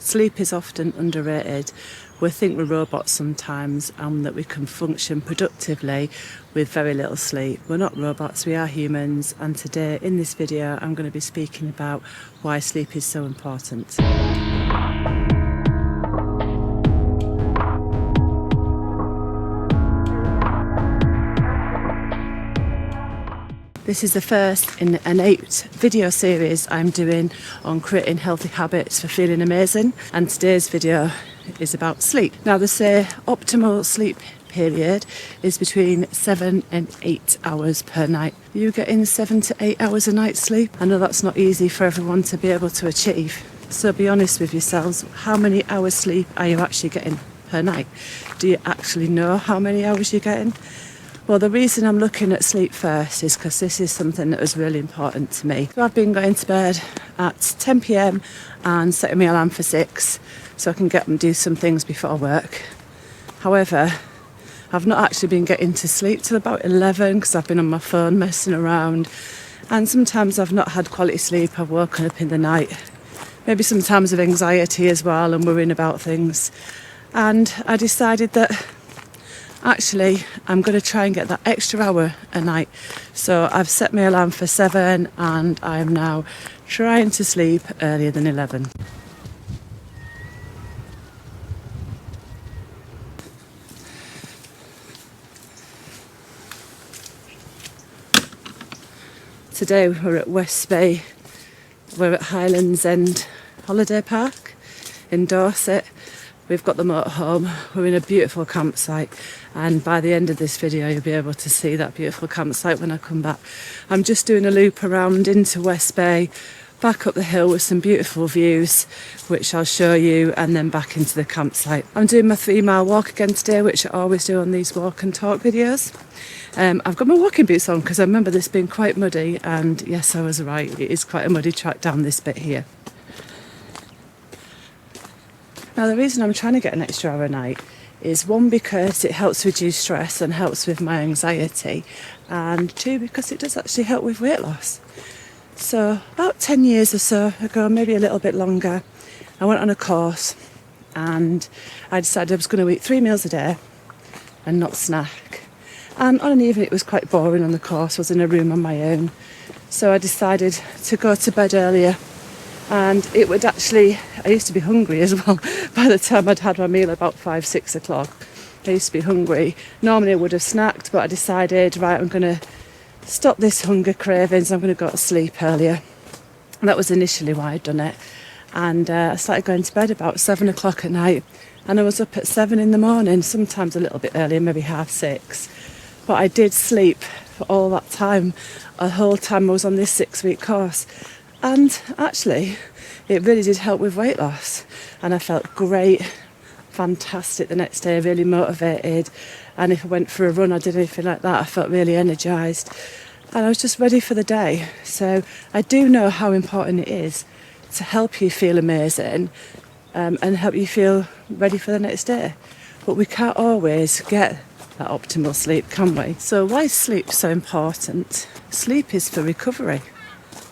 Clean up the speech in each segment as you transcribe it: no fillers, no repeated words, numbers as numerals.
Sleep is often underrated. We think we're robots sometimes and that we can function productively with very little sleep. We're not robots, we are humans, and today in this video I'm going to be speaking about why sleep is so important. This is the first in an 8 video series I'm doing on creating healthy habits for feeling amazing, and today's video is about sleep. Now they say optimal sleep period is between 7 and 8 hours per night. You get in 7 to 8 hours a night sleep? I know that's not easy for everyone to be able to achieve, so be honest with yourselves. How many hours sleep are you actually getting per night? Do you actually know how many hours you're getting? Well, the reason I'm looking at sleep first is because this is something that was really important to me. So I've been going to bed at 10 p.m. and setting my alarm for 6 so I can get and do some things before work. However, I've not actually been getting to sleep till about 11 because I've been on my phone messing around, and sometimes I've not had quality sleep. I've woken up in the night, maybe sometimes with anxiety as well and worrying about things, and I decided that actually I'm going to try and get that extra hour a night. So I've set my alarm for 7 and I'm now trying to sleep earlier than 11. Today we're at West Bay. We're at Highlands End Holiday Park in Dorset. We've got the motorhome, we're in a beautiful campsite, and by the end of this video you'll be able to see that beautiful campsite when I come back. I'm just doing a loop around into West Bay, back up the hill with some beautiful views which I'll show you, and then back into the campsite. I'm doing my 3-mile walk again today, which I always do on these walk and talk videos. I've got my walking boots on because I remember this being quite muddy, and yes, I was right, it is quite a muddy track down this bit here. Now the reason I'm trying to get an extra hour a night is 1, because it helps reduce stress and helps with my anxiety, and 2, because it does actually help with weight loss. So about 10 years or so ago, maybe a little bit longer, I went on a course and I decided I was going to eat 3 meals a day and not snack. And on an evening it was quite boring on the course, I was in a room on my own, so I decided to go to bed earlier. And it would actually, I used to be hungry as well by the time I'd had my meal about 5-6 o'clock. I used to be hungry. Normally I would have snacked, but I decided, right, I'm going to stop this hunger cravings, I'm going to go to sleep earlier. And that was initially why I'd done it. And I started going to bed about 7 o'clock at night, and I was up at 7 in the morning, sometimes a little bit earlier, maybe 6:30. But I did sleep for all that time, the whole time I was on this 6-week course. And actually, it really did help with weight loss. And I felt great, fantastic the next day, really motivated. And if I went for a run or did anything like that, I felt really energised. And I was just ready for the day. So I do know how important it is to help you feel amazing and help you feel ready for the next day. But we can't always get that optimal sleep, can we? So why is sleep so important? Sleep is for recovery.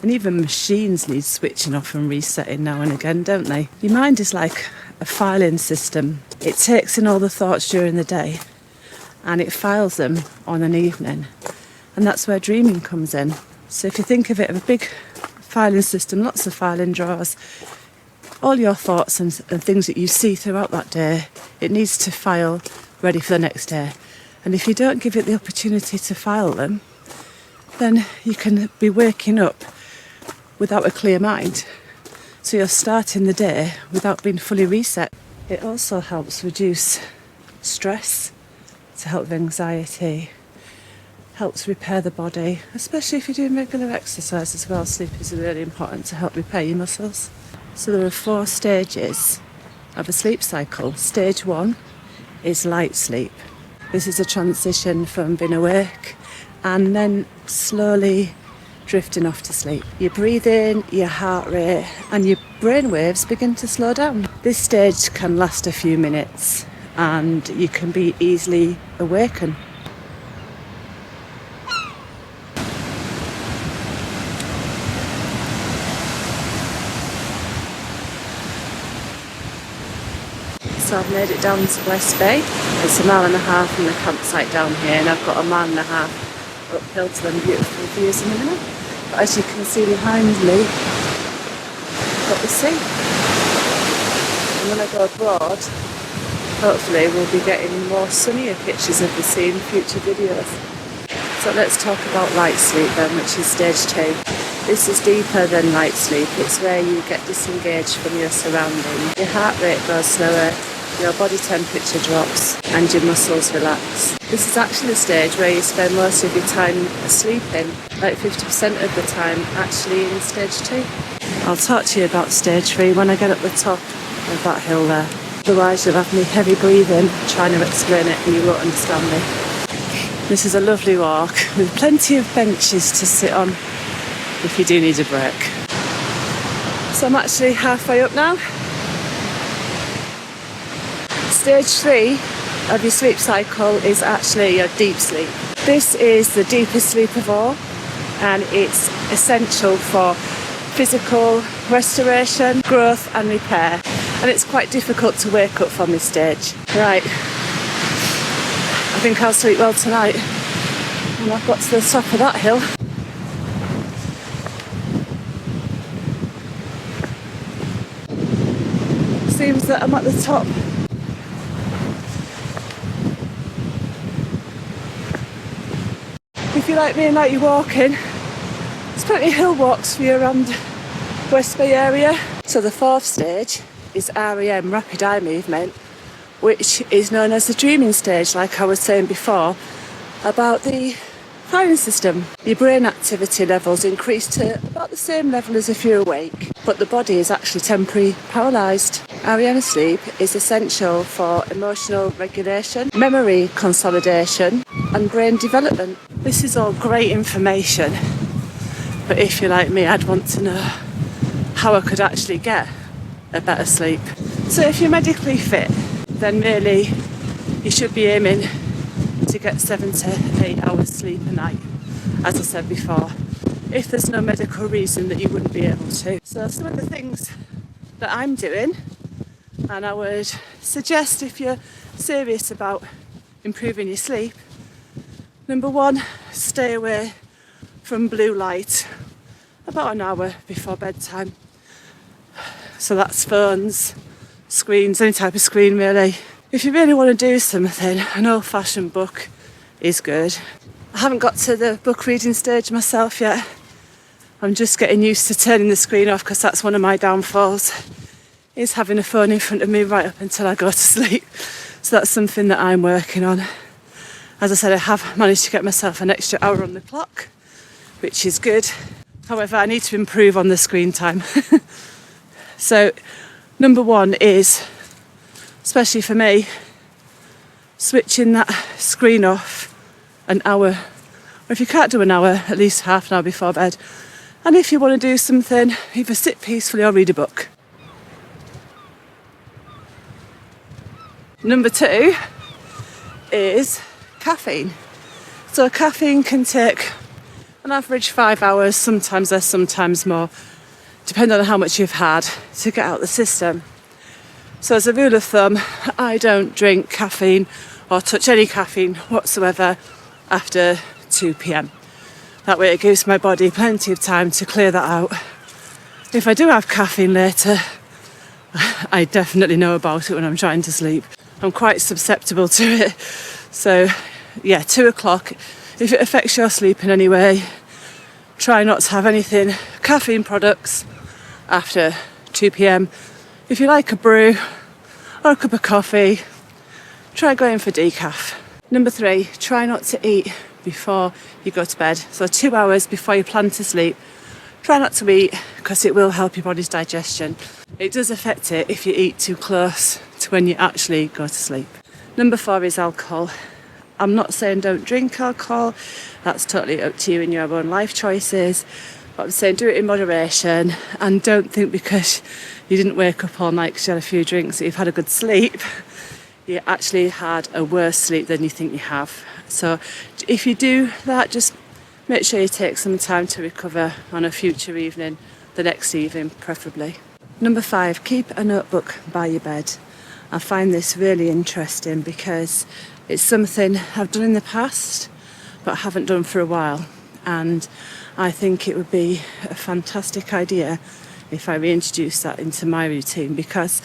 And even machines need switching off and resetting now and again, don't they? Your mind is like a filing system. It takes in all the thoughts during the day and it files them on an evening. And that's where dreaming comes in. So if you think of it as a big filing system, lots of filing drawers, all your thoughts and things that you see throughout that day, it needs to file ready for the next day. And if you don't give it the opportunity to file them, then you can be waking up without a clear mind. So you're starting the day without being fully reset. It also helps reduce stress, to help with anxiety, helps repair the body, especially if you're doing regular exercise as well. Sleep is really important to help repair your muscles. So there are 4 stages of a sleep cycle. Stage 1 is light sleep. This is a transition from being awake and then slowly drifting off to sleep. Your breathing, your heart rate and your brain waves begin to slow down. This stage can last a few minutes and you can be easily awakened. So I've made it down to West Bay. It's 1.5 miles from the campsite down here, and I've got 1.5 miles uphill to them beautiful views in a minute. But as you can see behind me, I've got the sea. And when I go abroad, hopefully we'll be getting more sunnier pictures of the sea in future videos. So let's talk about light sleep then, which is stage 2. This is deeper than light sleep. It's where you get disengaged from your surroundings. Your heart rate goes slower, your body temperature drops, and your muscles relax. This is actually the stage where you spend most of your time sleeping, like 50% of the time actually in stage 2. I'll talk to you about stage 3 when I get up the top of that hill there. Otherwise you'll have me heavy breathing trying to explain it and you won't understand me. This is a lovely walk with plenty of benches to sit on if you do need a break. So I'm actually halfway up now. Stage 3 of your sleep cycle is actually your deep sleep. This is the deepest sleep of all, and it's essential for physical restoration, growth and repair. And it's quite difficult to wake up from this stage. Right, I think I'll sleep well tonight. And I've got to the top of that hill. Seems that I'm at the top. If you like me and like you walking, there's plenty of hill walks for you around West Bay area. So the 4th stage is REM, rapid eye movement, which is known as the dreaming stage, like I was saying before about the firing system. Your brain activity levels increase to about the same level as if you're awake, but the body is actually temporarily paralysed. REM sleep is essential for emotional regulation, memory consolidation and brain development. This is all great information, but if you're like me, I'd want to know how I could actually get a better sleep. So if you're medically fit, then really you should be aiming to get 7 to 8 hours sleep a night, as I said before, if there's no medical reason that you wouldn't be able to. So some of the things that I'm doing, and I would suggest if you're serious about improving your sleep, number 1, stay away from blue light about an hour before bedtime. So that's phones, screens, any type of screen really. If you really want to do something, an old-fashioned book is good. I haven't got to the book reading stage myself yet. I'm just getting used to turning the screen off because that's one of my downfalls, is having a phone in front of me right up until I go to sleep. So that's something that I'm working on. As I said, I have managed to get myself an extra hour on the clock, which is good. However, I need to improve on the screen time. So number 1 is, especially for me, switching that screen off an hour, or if you can't do an hour, at least half an hour before bed. And if you want to do something, either sit peacefully or read a book. Number 2 is caffeine. So caffeine can take on average 5 hours, sometimes less, sometimes more, depending on how much you've had to get out the system. So as a rule of thumb, I don't drink caffeine or touch any caffeine whatsoever after 2 p.m. That way it gives my body plenty of time to clear that out. If I do have caffeine later, I definitely know about it when I'm trying to sleep. I'm quite susceptible to it. So yeah, 2 o'clock, if it affects your sleep in any way, try not to have anything, caffeine products, after 2 p.m. If you like a brew or a cup of coffee, try going for decaf. Number 3, try not to eat before you go to bed. So 2 hours before you plan to sleep, try not to eat because it will help your body's digestion. It does affect it if you eat too close to when you actually go to sleep. Number 4 is alcohol. I'm not saying don't drink alcohol, that's totally up to you and your own life choices. But I'm saying do it in moderation, and don't think because you didn't wake up all night because you had a few drinks that you've had a good sleep. You actually had a worse sleep than you think you have. So if you do that, just make sure you take some time to recover on a future evening, the next evening preferably. Number 5, keep a notebook by your bed. I find this really interesting because it's something I've done in the past but haven't done for a while, and I think it would be a fantastic idea if I reintroduce that into my routine, because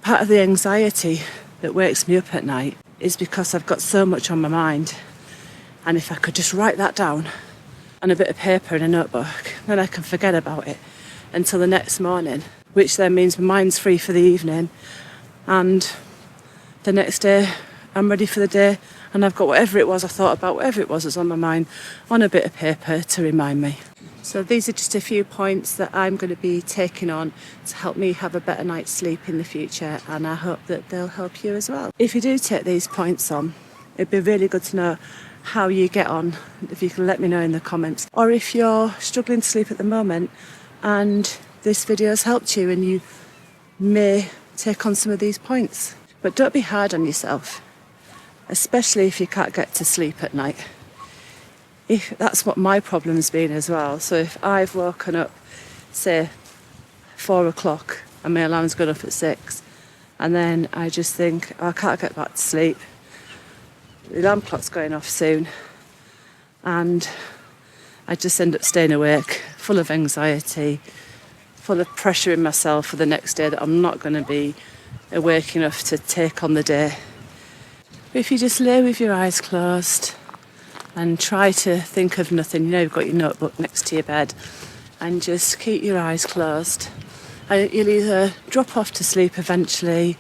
part of the anxiety that wakes me up at night is because I've got so much on my mind, and if I could just write that down on a bit of paper in a notebook, then I can forget about it until the next morning, which then means my mind's free for the evening, and the next day I'm ready for the day, and I've got whatever it was I thought about, whatever it was that's on my mind, on a bit of paper to remind me. So these are just a few points that I'm going to be taking on to help me have a better night's sleep in the future, and I hope that they'll help you as well. If you do take these points on, it'd be really good to know how you get on, if you can let me know in the comments, or if you're struggling to sleep at the moment and this video has helped you and you may take on some of these points. But don't be hard on yourself, especially if you can't get to sleep at night. That's what my problem's been as well. So if I've woken up, say 4 o'clock, and my alarm's gone off at 6, and then I just think, oh, I can't get back to sleep, the alarm clock's going off soon, and I just end up staying awake, full of anxiety, full of pressure in myself for the next day that I'm not going to be awake enough to take on the day. But if you just lay with your eyes closed and try to think of nothing, you know, you've got your notebook next to your bed, and just keep your eyes closed, and you'll either drop off to sleep eventually,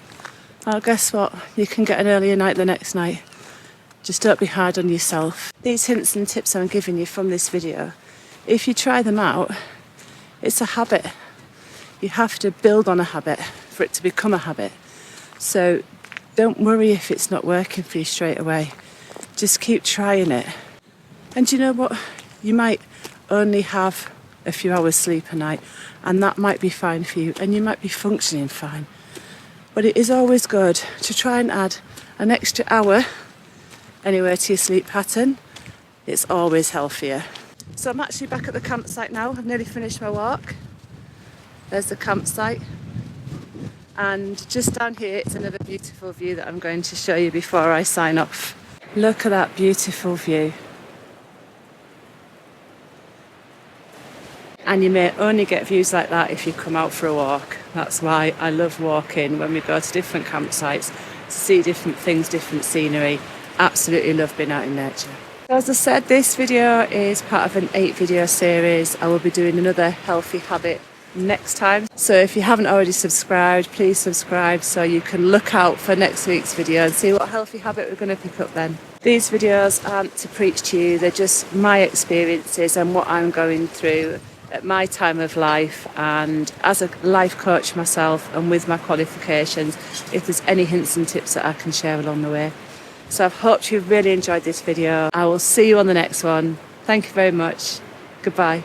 or guess what, you can get an earlier night the next night. Just don't be hard on yourself. These hints and tips I'm giving you from this video, if you try them out, it's a habit. You have to build on a habit for it to become a habit. So don't worry if it's not working for you straight away. Just keep trying it. And you know what? You might only have a few hours sleep a night, and that might be fine for you, and you might be functioning fine. But it is always good to try and add an extra hour anywhere to your sleep pattern. It's always healthier. So I'm actually back at the campsite now. I've nearly finished my walk. There's the campsite. And just down here, it's another beautiful view that I'm going to show you before I sign off. Look at that beautiful view. And you may only get views like that if you come out for a walk. That's why I love walking when we go to different campsites, to see different things, different scenery. Absolutely love being out in nature. So as I said, this video is part of an 8-video series. I will be doing another healthy habit next time. So if you haven't already subscribed, please subscribe so you can look out for next week's video and see what healthy habit we're going to pick up then. These videos aren't to preach to you, they're just my experiences and what I'm going through at my time of life, and as a life coach myself and with my qualifications, if there's any hints and tips that I can share along the way. So I've hoped you've really enjoyed this video. I will see you on the next one. Thank you very much. Goodbye.